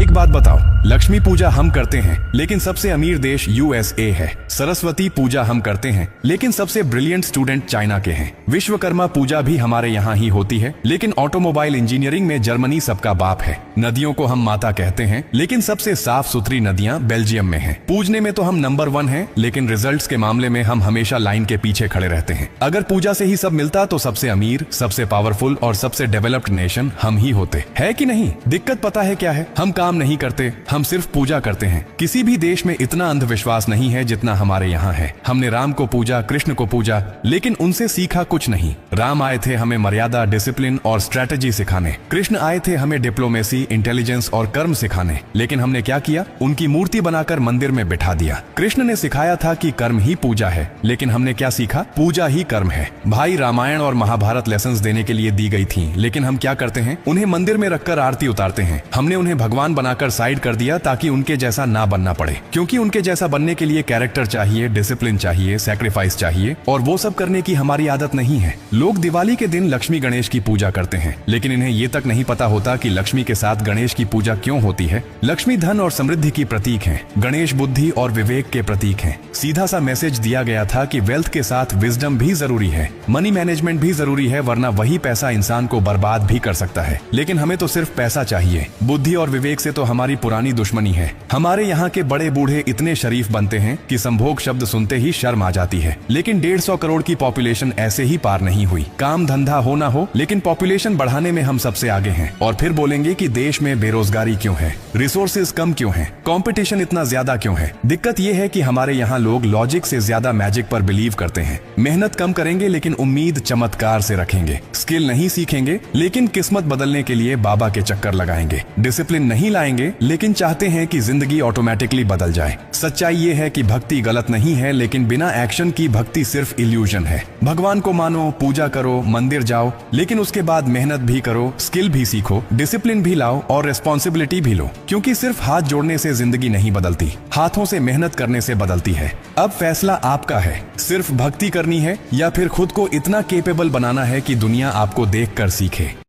एक बात बताओ, लक्ष्मी पूजा हम करते हैं लेकिन सबसे अमीर देश यूएसए है। सरस्वती पूजा हम करते हैं लेकिन सबसे ब्रिलियंट स्टूडेंट चाइना के हैं। विश्वकर्मा पूजा भी हमारे यहाँ ही होती है लेकिन ऑटोमोबाइल इंजीनियरिंग में जर्मनी सबका बाप है। नदियों को हम माता कहते हैं लेकिन सबसे साफ सुथरी नदियाँ बेल्जियम में हैं। पूजने में तो हम नंबर 1 हैं लेकिन रिजल्ट्स के मामले में हम हमेशा लाइन के पीछे खड़े रहते हैं। अगर पूजा से ही सब मिलता तो सबसे अमीर, सबसे पावरफुल और सबसे डेवलप्ड नेशन हम ही होते, है कि नहीं? दिक्कत पता है क्या है? हम काम नहीं करते, हम सिर्फ पूजा करते हैं। किसी भी देश में इतना अंधविश्वास नहीं है जितना हमारे यहाँ है। हमने राम को पूजा, कृष्ण को पूजा, लेकिन उनसे सीखा कुछ नहीं। राम आए थे हमें मर्यादा, डिसिप्लिन और स्ट्रेटेजी सिखाने। कृष्ण आए थे हमें डिप्लोमेसी, इंटेलिजेंस और कर्म सिखाने। लेकिन हमने क्या किया? उनकी मूर्ति बनाकर मंदिर में बिठा दिया। कृष्ण ने सिखाया था कि कर्म ही पूजा है, लेकिन हमने क्या सीखा? पूजा ही कर्म है। भाई, रामायण और महाभारत लेसन्स देने के लिए दी गई थी, लेकिन हम क्या करते हैं? उन्हें मंदिर में रखकर आरती उतारते हैं। हमने उन्हें भगवान बनाकर साइड कर दिया ताकि उनके जैसा ना बनना पड़े, क्योंकि उनके जैसा बनने के लिए कैरेक्टर चाहिए, डिसिप्लिन चाहिए, सैक्रिफाइस चाहिए, और वो सब करने की हमारी आदत नहीं है। लोग दिवाली के दिन लक्ष्मी गणेश की पूजा करते हैं, लेकिन इन्हें ये तक नहीं पता होता कि लक्ष्मी के साथ गणेश की पूजा क्यों होती है। लक्ष्मी धन और समृद्धि की प्रतीक है, गणेश बुद्धि और विवेक के प्रतीक है। सीधा सा मैसेज दिया गया था कि वेल्थ के साथ विजडम भी जरूरी है, मनी मैनेजमेंट भी जरूरी है, वरना वही पैसा इंसान को बर्बाद भी कर सकता है। लेकिन हमें तो सिर्फ पैसा चाहिए, बुद्धि और विवेक से तो हमारी पुरानी दुश्मनी है। हमारे यहाँ के बड़े बूढ़े इतने शरीफ बनते हैं कि संभोग शब्द सुनते ही शर्म आ जाती है। लेकिन 150 करोड़ की पॉपुलेशन ऐसे ही पार नहीं हुई। काम धंधा हो ना हो, लेकिन पॉपुलेशन बढ़ाने में हम सबसे आगे हैं। और फिर बोलेंगे कि देश में बेरोजगारी क्यों है, रिसोर्सेज कम क्यों है, कंपटीशन इतना ज्यादा क्यों है? दिक्कत यह है कि हमारे यहाँ लोग लॉजिक से ज्यादा मैजिक पर बिलीव करते हैं। मेहनत कम करेंगे लेकिन उम्मीद चमत्कार से रखेंगे। स्किल नहीं सीखेंगे लेकिन किस्मत बदलने के लिए बाबा के चक्कर लगाएंगे। डिसिप्लिन नहीं लाएंगे लेकिन चाहते हैं कि जिंदगी ऑटोमेटिकली बदल जाए। सच्चाई ये है कि भक्ति गलत नहीं है, लेकिन बिना एक्शन की भक्ति सिर्फ इल्यूजन है। भगवान को मानो, पूजा करो, मंदिर जाओ, लेकिन उसके बाद मेहनत भी करो, स्किल भी सीखो, डिसिप्लिन भी लाओ और रेस्पॉन्सिबिलिटी भी लो, क्योंकि सिर्फ हाथ जोड़ने से जिंदगी नहीं बदलती, हाथों से मेहनत करने से बदलती है। अब फैसला आपका है, सिर्फ भक्ति करनी है या फिर खुद को इतना केपेबल बनाना है कि दुनिया आपको देखकर सीखे।